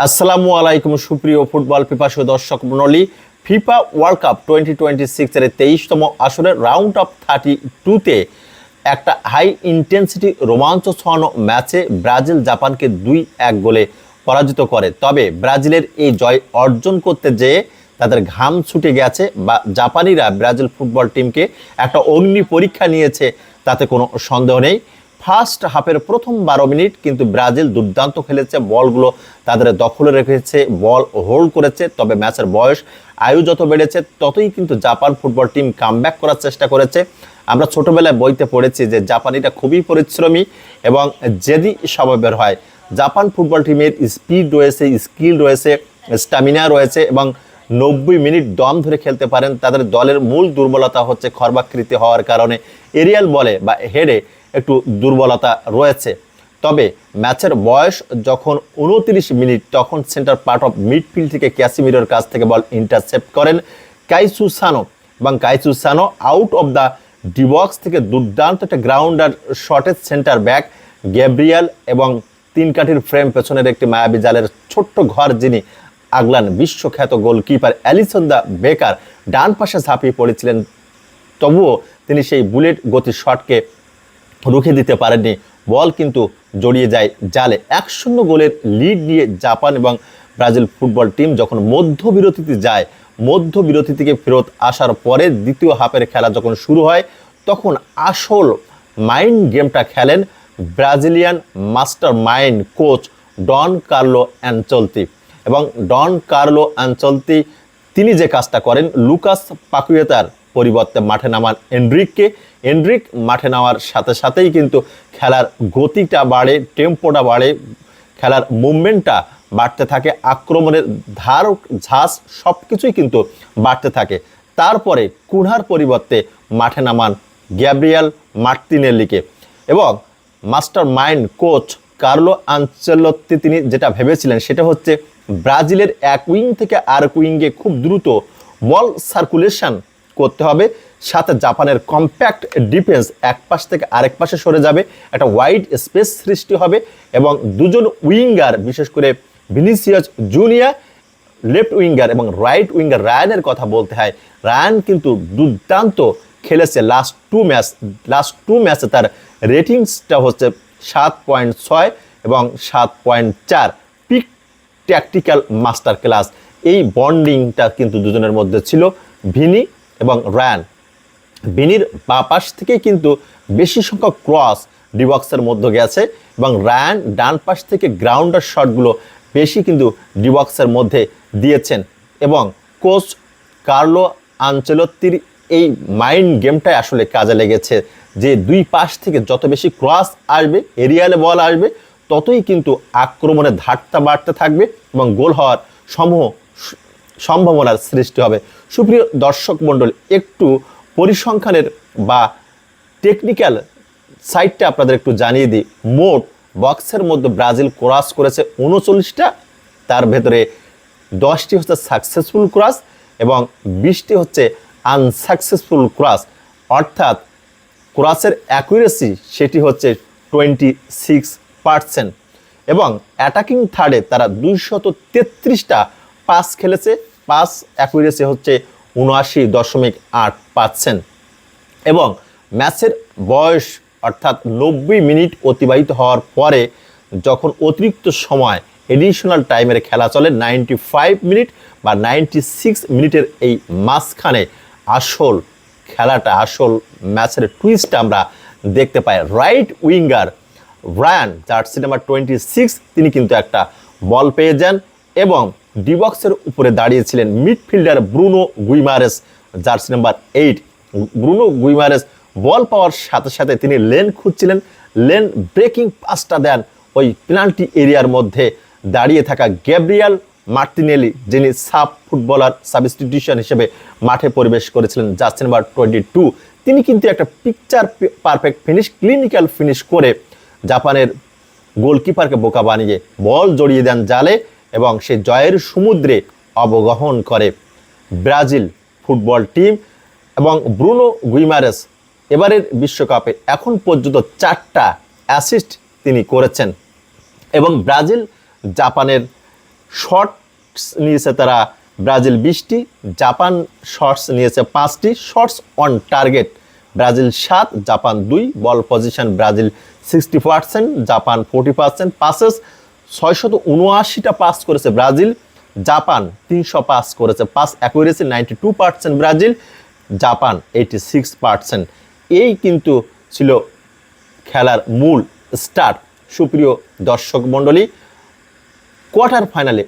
আসসালামু আলাইকুম সুপ্রিয় ফুটবল পিপাসু দর্শক মণ্ডলী। ফিফা ওয়ার্ল্ড কাপ 2026 এর 23তম আসরের রাউন্ড অফ 32তে একটা হাই ইন্টেন্সিটি রোমাঞ্চ ছড়ানো ম্যাচে ব্রাজিল জাপানকে 2-1 গোলে পরাজিত করে। তবে ব্রাজিলের এই জয় অর্জন করতে যেয়ে তাদের ঘাম ছুটে গেছে বা জাপানিরা ব্রাজিল ফুটবল টিমকে একটা অগ্নি পরীক্ষা নিয়েছে, তাতে কোনো সন্দেহ নেই। ফার্স্ট হাফের প্রথম 12 মিনিট কিন্তু ব্রাজিল দুর্দান্ত খেলেছে, বলগুলো তাদের দখলে রেখেছে, বল হোল্ড করেছে। তবে ম্যাচের বয়স আয়ু যত বেড়েছে ততই কিন্তু জাপান ফুটবল টিম কামব্যাক করার চেষ্টা করেছে। আমরা ছোটবেলায় বইতে পড়েছি যে জাপানিরা খুবই পরিশ্রমী এবং জেদি স্বভাবের হয়। জাপান ফুটবল টিমের স্পিড রয়েছে, স্কিল রয়েছে, স্ট্যামিনা রয়েছে এবং 90 মিনিট দম ধরে খেলতে পারেন। তাদের দলের মূল দুর্বলতা হচ্ছে খর্বাকৃতি হওয়ার কারণে এরিয়াল বলে বা হেডে একটু দুর্বলতা রয়েছে। তবে ম্যাচের বয়স যখন 29 মিনিট তখন সেন্টার পার্ট অফ মিডফিল্ড থেকে ক্যাসিমিরোর কাছ থেকে বল ইন্টারসেপ্ট করেন কাইসুসানো, এবং কাইসুসানো আউট অফ দ্য ডিবক্স থেকে দুর্দান্ত একটা গ্রাউন্ডার শটের সেন্টার ব্যাক গ্যাব্রিয়াল এবং 3 কাঠির ফ্রেম পেছনের একটি মায়াবী জালের ছোট্ট ঘর যিনি আগলান বিশ্বখ্যাত গোলকিপার অ্যালিসন দ্য বেকার ডান পাশে ঝাঁপিয়ে পড়েছিলেন, তবুও তিনি সেই বুলেট গতির শটকে রুখে দিতে পারেননি। বল কিন্তু জড়িয়ে যায় জালে। 1-0 গোলের লিড নিয়ে জাপান এবং ব্রাজিল ফুটবল টিম যখন মধ্যবিরতিতে যায়, মধ্যবিরতি থেকে ফেরত আসার পরে দ্বিতীয় হাফের খেলা যখন শুরু হয় তখন আসল মাইন্ড গেমটা খেলেন Brazilian mastermind coach Don Carlo Ancelotti. এবং ডন কার্লো অ্যানচেলত্তি তিনি যে কাজটা করেন, লুকাস পাকুয়েতার পরিবর্তে মাঠে নামান এন্ড্রিক মাঠে নামার সাথে সাথেই কিন্তু খেলার গতিটা বাড়ে, টেম্পোটা বাড়ে, খেলার মুভমেন্টটা বাড়তে থাকে, আক্রমণের ধার ঝাঁস সব কিছুই কিন্তু বাড়তে থাকে। তারপরে কুনহার পরিবর্তে মাঠে নামান গ্যাব্রিয়াল মার্তিনেল্লিকে। এবং master mind coach Carlo Ancelotti তিনি যেটা ভেবেছিলেন সেটা হচ্ছে ব্রাজিলের এক উইং থেকে আরেক উইংয়ে খুব দ্রুত বল সার্কুলেশন করতে হবে, সাথে জাপানের কম্প্যাক্ট ডিফেন্স এক পাশ থেকে আরেক পাশে সরে যাবে, একটা ওয়াইড স্পেস সৃষ্টি হবে এবং দুজন উইঙ্গার বিশেষ করে ভিনিসিয়াস জুনিয়র লেফট উইঙ্গার এবং রাইট উইঙ্গার রায়ানের কথা বলতে হয়। রায়ান কিন্তু দুর্দান্ত খেলেছে লাস্ট টু ম্যাচে তার রেটিংসটা হচ্ছে 7.6 এবং 7.4। পিক ট্যাকটিক্যাল মাস্টার ক্লাস, এই বন্ডিংটা কিন্তু দুজনের মধ্যে ছিল ভিনি এবং রায়ান। ভিনির বাঁ পাশ থেকে কিন্তু বেশি সংখ্যক ক্রস ডিবক্সের মধ্যে গেছে এবং রায়ান ডান পাশ থেকে গ্রাউন্ডার শটগুলো বেশি কিন্তু ডিবক্সের মধ্যে দিয়েছেন। এবং কোচ কার্লো আনচেলত্তির এই মাইন্ড গেমটাই আসলে কাজে লেগেছে যে দুই পাশ থেকে যত বেশি ক্রস আসবে, এরিয়ালে বল আসবে, ততই কিন্তু আক্রমণের ধারটা বাড়তে থাকবে এবং গোল হওয়ার সম্ভাবনার সৃষ্টি হবে। সুপ্রিয় দর্শক মণ্ডলী, একটু পরিসংখ্যানের বা টেকনিক্যাল সাইডটা আপনাদের একটু জানিয়ে দিই। মোট বক্সের মধ্যে ব্রাজিল ক্রস করেছে 39টা, তার ভেতরে 10টি হচ্ছে সাকসেসফুল ক্রস এবং 20টি হচ্ছে আনসাকসেসফুল ক্রস, অর্থাৎ ক্রসের অ্যাকুরেসি সেটি হচ্ছে 26%। এবং অ্যাটাকিং থার্ডে তারা 233টা পাস খেলেছে, পাস অ্যাকুরেসি হচ্ছে 79.8%। এবং ম্যাচের বয়স অর্থাৎ 90 মিনিট অতিবাহিত হওয়ার পরে যখন অতিরিক্ত সময় এডিশনাল টাইমের খেলা চলে 95 মিনিট বা 96 মিনিটের এই মাঝখানে আসল খেলাটা, আসল ম্যাচের টুইস্টটা আমরা দেখতে পাই। Right winger Ryan jersey number 26 তিনি কিন্তু একটা বল পেয়ে যান এবং ডিবক্সের উপরে দাঁড়িয়েছিলেন midfielder Bruno Guimaraes jersey number 8। Bruno Guimaraes ball পাওয়ার সাথে সাথে তিনি লেন খুঁজছিলেন, লেন ব্রেকিং পাসটা দেন ওই পেনাল্টি এরিয়ার মধ্যে দাঁড়িয়ে থাকা গ্যাব্রিয়াল মার্তিনেলি, যিনি সাব ফুটবলার সাবস্টিটিউশন হিসেবে মাঠে প্রবেশ করেছিলেন জার্সি নাম্বার 22। তিনি কিন্তু একটা picture perfect finish, clinical finish করে জাপানের গোলকিপারকে বোকা বানিয়ে বল জড়িয়ে দেন জালে এবং সে জয়ের সমুদ্রে অবগাহন করে ব্রাজিল ফুটবল টিম। এবং ব্রুনো গুইমারেস এবারের বিশ্বকাপে এখন পর্যন্ত 4টা অ্যাসিস্ট তিনি করেছেন এবং ব্রাজিল জাপানের শটস নিয়েছে তারা ব্রাজিল 20টি, জাপান শটস নিয়েছে 5টি। Shots on target Brazil 7, Japan 2। Ball possession Brazil 60%, Japan 40%। Passes 679টা পাস করেছে ব্রাজিল, জাপান 300 পাস করেছে। Pass accuracy 92% Brazil, Japan 86%। এই কিন্তু ছিল খেলার মূল স্টার্ট। সুপ্রিয় দর্শক মণ্ডলী, কোয়ার্টার ফাইনালে